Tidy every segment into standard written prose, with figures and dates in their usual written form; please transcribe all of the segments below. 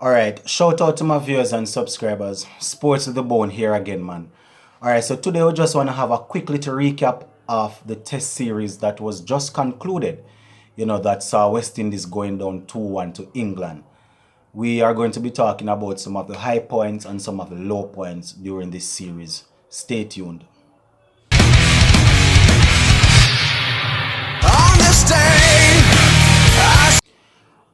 Alright, shout out to my viewers and subscribers. Sports to the bone here again, man. Alright, so today we just want to have a quick little recap of the test series that was just concluded. That saw West Indies going down 2-1 to England. We are going to be talking about some of the high points and some of the low points during this series. Stay tuned. On this day,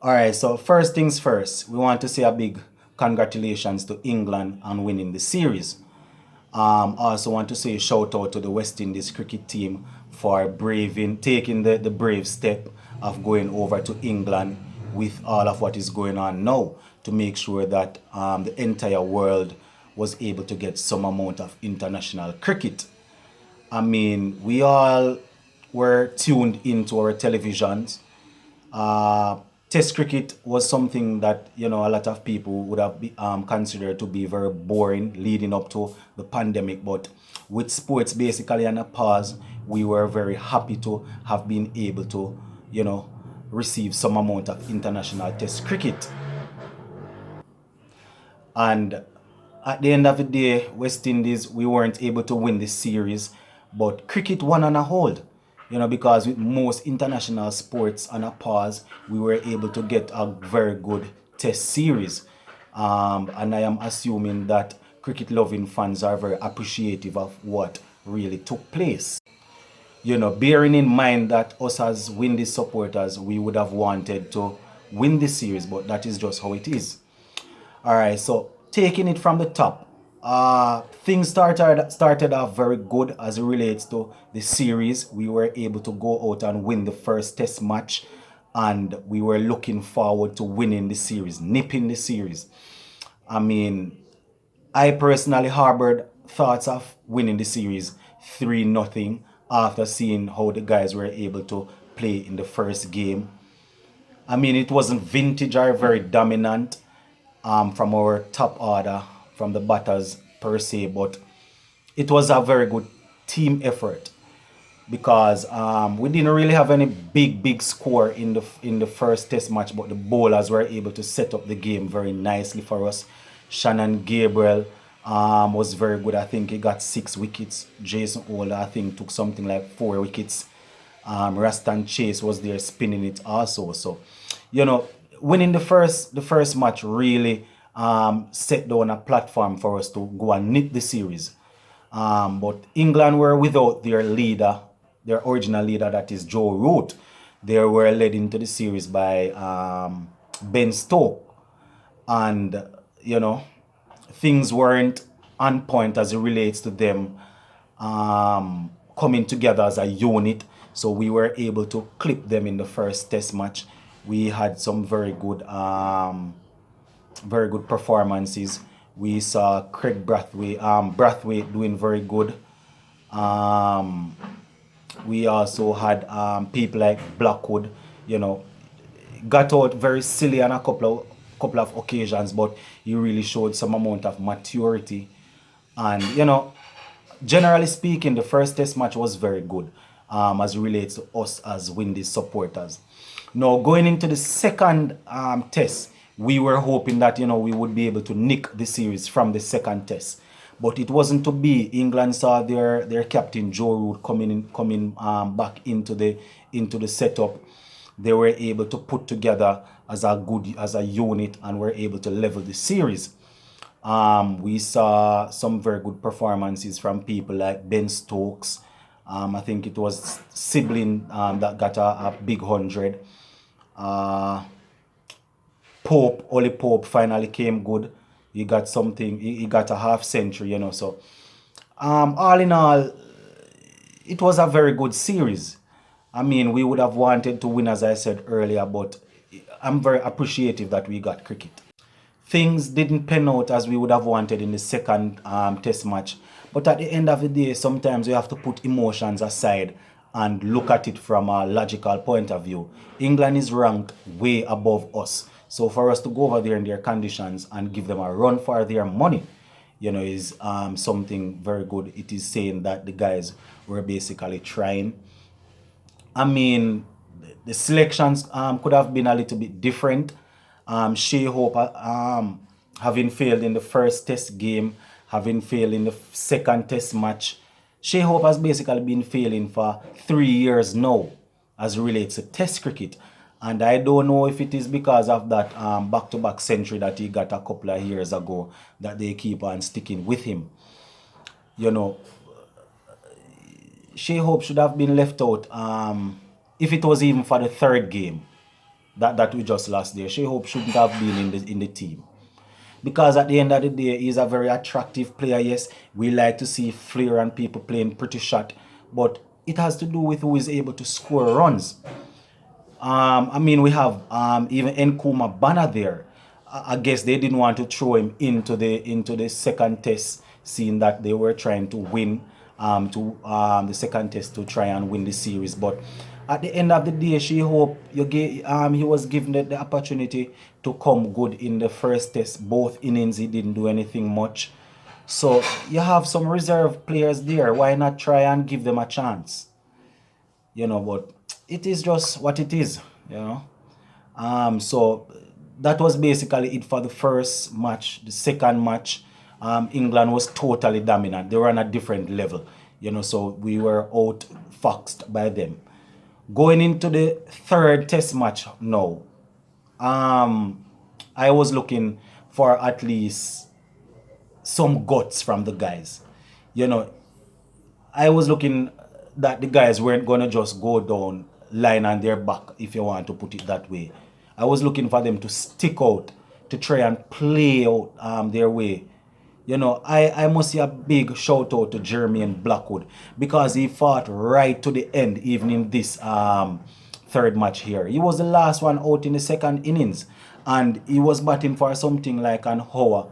Alright, so first things first, we want to say a big congratulations to England on winning the series. Also want to say a shout out to the West Indies cricket team for taking the brave step of going over to England with all of what is going on now to make sure that the entire world was able to get some amount of international cricket. I mean, we all were tuned into our televisions. Test cricket was something that a lot of people would have considered to be very boring leading up to the pandemic. But with sports basically on a pause, we were very happy to have been able to receive some amount of international test cricket. And at the end of the day, West Indies, we weren't able to win this series, but cricket won on a hold. Because with most international sports on a pause, we were able to get a very good test series. And I am assuming that cricket-loving fans are very appreciative of what really took place. Bearing in mind that us as Windies supporters, we would have wanted to win this series, but that is just how it is. Alright, so taking it from the top. Things started off very good as it relates to the series. We were able to go out and win the first test match, and we were looking forward to winning the series, nipping the series. I mean, I personally harbored thoughts of winning the series 3-0 after seeing how the guys were able to play in the first game. I mean, it wasn't vintage or very dominant from our top order, from the batters per se, but it was a very good team effort because we didn't really have any big score in the first test match, but the bowlers were able to set up the game very nicely for us. Shannon Gabriel was very good. I think he got 6 wickets. Jason Holder, I think, took something like 4 wickets. Rastan Chase was there spinning it also. So, winning the first match really set down a platform for us to go and nip the series. But England were without their leader, their original leader, that is Joe Root. They were led into the series by Ben Stokes. And, things weren't on point as it relates to them coming together as a unit. So we were able to clip them in the first test match. We had some very good performances. We saw Craig Brathwaite doing very good. We also had people like Blackwood, got out very silly on a couple of occasions, but he really showed some amount of maturity. And generally speaking, the first test match was very good as it relates to us as Windies supporters. Now, going into the second test, we were hoping that we would be able to nick the series from the second test, but it wasn't to be. England saw their captain Joe Root coming back into the setup. They were able to put together as a unit and were able to level the series. We saw some very good performances from people like Ben Stokes. I think it was Sibling that got a big 100. Ollie Pope finally came good. He got something. He got a half century, So, all in all, it was a very good series. I mean, we would have wanted to win, as I said earlier, but I'm very appreciative that we got cricket. Things didn't pan out as we would have wanted in the second test match. But at the end of the day, sometimes we have to put emotions aside and look at it from a logical point of view. England is ranked way above us. So for us to go over there in their conditions and give them a run for their money, is something very good. It is saying that the guys were basically trying. I mean, the selections could have been a little bit different. Shea Hope, having failed in the first test game, having failed in the second test match. Shea Hope has basically been failing for 3 years now as relates to test cricket. And I don't know if it is because of that back-to-back century that he got a couple of years ago that they keep on sticking with him. You know, Shea Hope should have been left out if it was even for the third game that we just lost there. Shea Hope shouldn't have been in the team. Because at the end of the day, he's a very attractive player. Yes, we like to see flair and people playing pretty shot, but it has to do with who is able to score runs. I mean, we have even Nkuma Banner there. I guess they didn't want to throw him into the second test, seeing that they were trying to win the second test to try and win the series. But at the end of the day, she hope he was given the opportunity to come good in the first test. Both innings, he didn't do anything much. So you have some reserve players there. Why not try and give them a chance? But it is just what it is. So that was basically it for the first match. The second match, England was totally dominant. They were on a different level. So we were outfoxed by them. Going into the third test match now, I was looking for at least some guts from the guys. I was looking that the guys weren't going to just go down, lying on their back, if you want to put it that way. I was looking for them to stick out, to try and play out their way. I must say a big shout out to Jermaine Blackwood because he fought right to the end, even in this third match here. He was the last one out in the second innings, and he was batting for something like an hour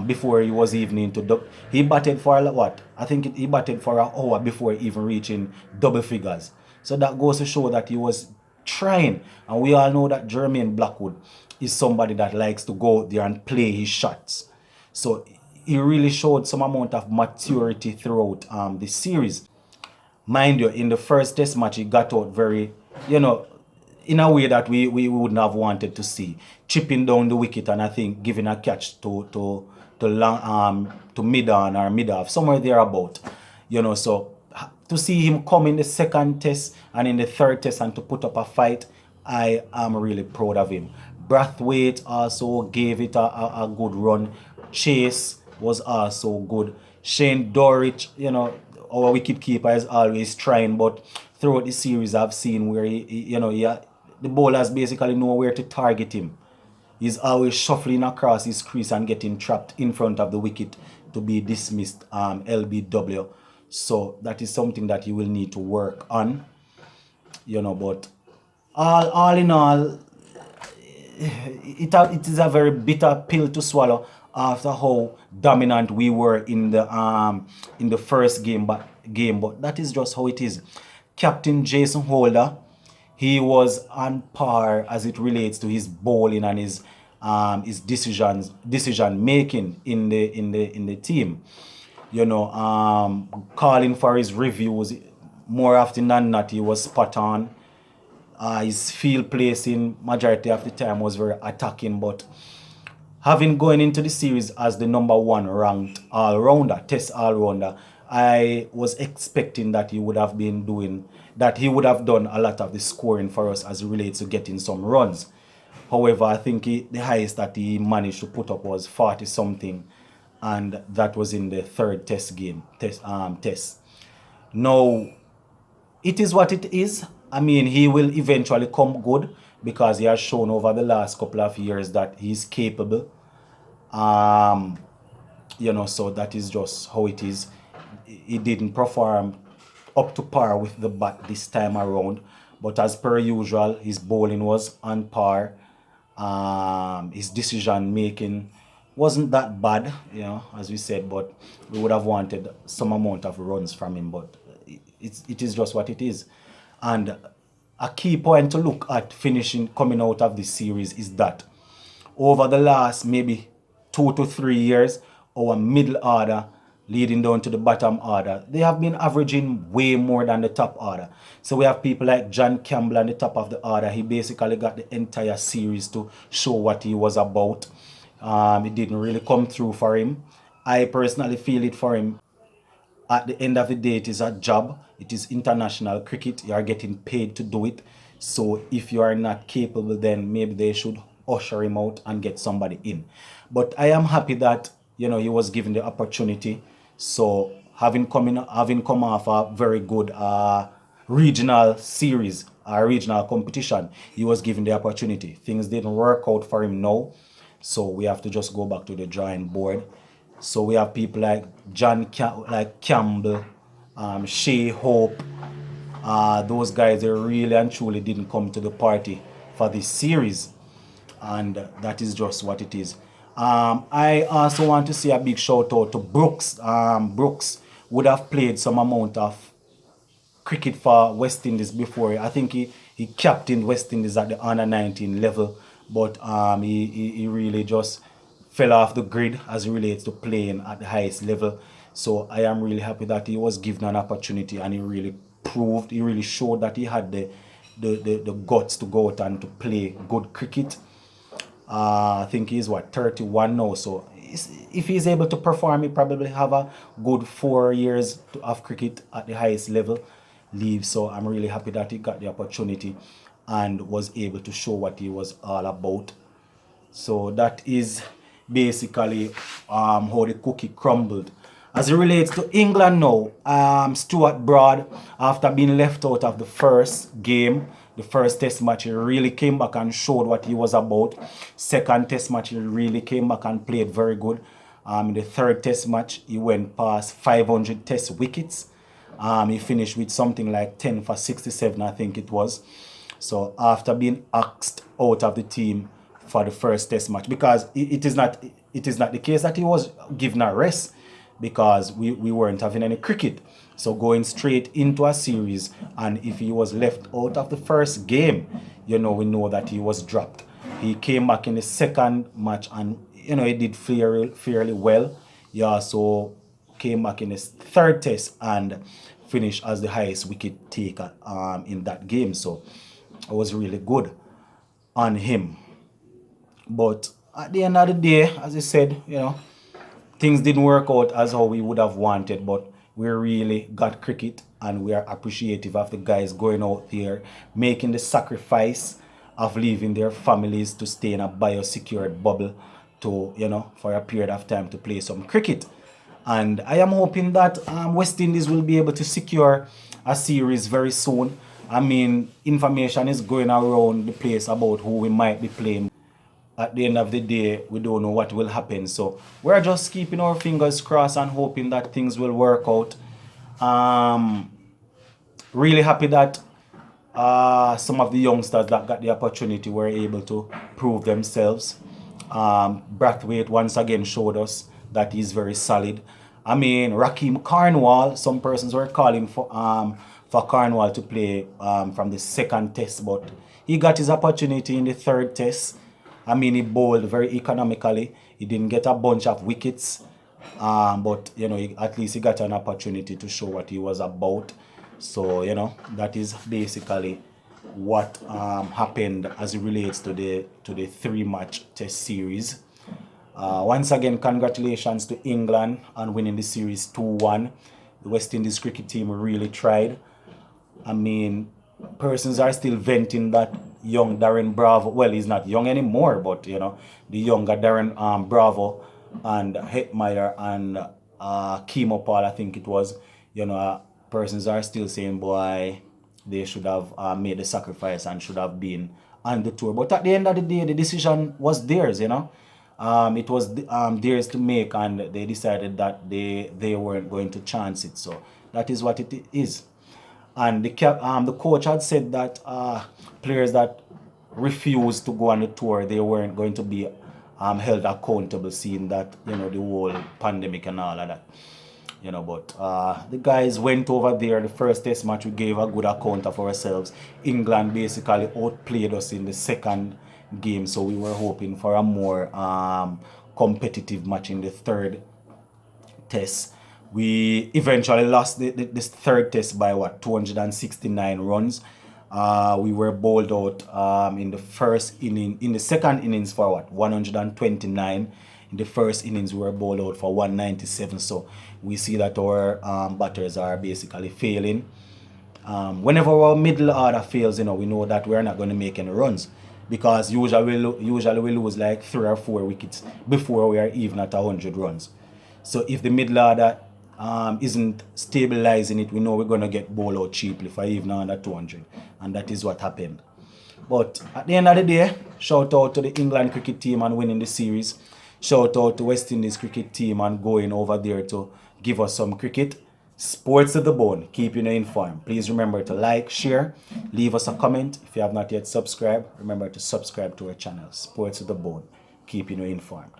before he was even into he batted for what? I think he batted for an hour before even reaching double figures. So that goes to show that he was trying, and we all know that Jermaine Blackwood is somebody that likes to go out there and play his shots. So he really showed some amount of maturity throughout the series. Mind you, in the first test match, he got out very, in a way that we wouldn't have wanted to see. Chipping down the wicket and I think giving a catch to mid-on or mid-off, somewhere thereabout. So to see him come in the second test and in the third test and to put up a fight, I am really proud of him. Brathwaite also gave it a good run. Chase was also good. Shane Dorich, our wicketkeeper is always trying, but throughout the series I've seen where the bowlers basically know where to target him. He's always shuffling across his crease and getting trapped in front of the wicket to be dismissed LBW. So that is something that you will need to work on. But all in all, it is a very bitter pill to swallow after how dominant we were in the first game, but that is just how it is. Captain Jason Holder, he was on par as it relates to his bowling and his decision making in the team. Calling for his reviews more often than not, he was spot on. His field placing majority of the time was very attacking, but having going into the series as the number one ranked test all-rounder, I was expecting that he would have done a lot of the scoring for us as it relates to getting some runs. However, I think the highest that he managed to put up was 40 something, and that was in the third test. Now, it is what it is. I mean, he will eventually come good because he has shown over the last couple of years that he's capable. So that is just how it is. He didn't perform up to par with the bat this time around, but as per usual, his bowling was on par. His decision making wasn't that bad, as we said, but we would have wanted some amount of runs from him, but it is just what it is. And a key point to look at coming out of this series is that over the last maybe 2 to 3 years, our middle order leading down to the bottom order, they have been averaging way more than the top order. So we have people like John Campbell on the top of the order. He basically got the entire series to show what he was about. It didn't really come through for him. I personally feel it for him. At the end of the day, it is a job. It is international cricket. You are getting paid to do it. So if you are not capable, then maybe they should usher him out and get somebody in. But I am happy that he was given the opportunity. So having come off a very good regional series, a regional competition, he was given the opportunity. Things didn't work out for him now, so we have to just go back to the drawing board. So we have people like like Campbell, Shea Hope. Those guys, they really and truly didn't come to the party for this series, and that is just what it is. I also want to say a big shout out to Brooks. Brooks would have played some amount of cricket for West Indies before. I think he captained West Indies at the under 19 level, but he really just fell off the grid as it relates to playing at the highest level. So I am really happy that he was given an opportunity, and he really showed that he had the guts to go out and to play good cricket. I think he's 31 now. So if he's able to perform, he probably have a good 4 years of cricket at the highest level leave. So I'm really happy that he got the opportunity and was able to show what he was all about. So that is basically how the cookie crumbled. As it relates to England now, Stuart Broad, after being left out of the first game, the first test match, he really came back and showed what he was about. Second test match, he really came back and played very good. In the third test match, he went past 500 test wickets. He finished with something like 10 for 67, I think it was. So after being axed out of the team for the first test match, because it is not the case that he was given a rest, because we weren't having any cricket. So going straight into a series, and if he was left out of the first game, we know that he was dropped. He came back in the second match, and he did fairly well. He also came back in his third test and finished as the highest wicket taker in that game. So it was really good on him. But at the end of the day, as I said, things didn't work out as how we would have wanted, but we really got cricket, and we are appreciative of the guys going out there, making the sacrifice of leaving their families to stay in a biosecured bubble to, for a period of time to play some cricket. And I am hoping that West Indies will be able to secure a series very soon. I mean, information is going around the place about who we might be playing. At the end of the day, we don't know what will happen. So we're just keeping our fingers crossed and hoping that things will work out. Really happy that some of the youngsters that got the opportunity were able to prove themselves. Brathwaite once again showed us that he's very solid. I mean, Raheem Cornwall, some persons were calling for Cornwall to play from the second test, but he got his opportunity in the third test. I mean, he bowled very economically. He didn't get a bunch of wickets, but at least he got an opportunity to show what he was about. So that is basically what happened as it relates to the 3-match test series. Once again, congratulations to England on winning the series 2-1. The West Indies cricket team really tried. I mean, persons are still venting that young Darren Bravo, well, he's not young anymore, but the younger Darren Bravo and Hetmeyer and Kemo Paul, I think it was, persons are still saying, boy, they should have made the sacrifice and should have been on the tour. But at the end of the day, the decision was theirs, It was theirs to make, and they decided that they weren't going to chance it. So that is what it is. And the coach had said that players that refused to go on the tour, they weren't going to be held accountable, seeing that the whole pandemic and all of that. But the guys went over there. The first test match, we gave a good account of ourselves. England basically outplayed us in the second game, so we were hoping for a more competitive match in the third test. We eventually lost this third test by 269 runs. We were bowled out in the first inning, in the second innings for 129. In the first innings, we were bowled out for 197. So we see that our batters are basically failing. Whenever our middle order fails, we know that we're not going to make any runs, because usually we lose like 3 or 4 wickets before we are even at 100 runs. So if the middle order isn't stabilizing it, we know we're going to get bowled out cheaply for even under 200. And that is what happened. But at the end of the day, shout out to the England cricket team and winning the series. Shout out to West Indies cricket team and going over there to give us some cricket. Sports to the bone, keeping you informed. Please remember to like, share, leave us a comment. If you have not yet subscribed, remember to subscribe to our channel. Sports to the bone, keeping you informed.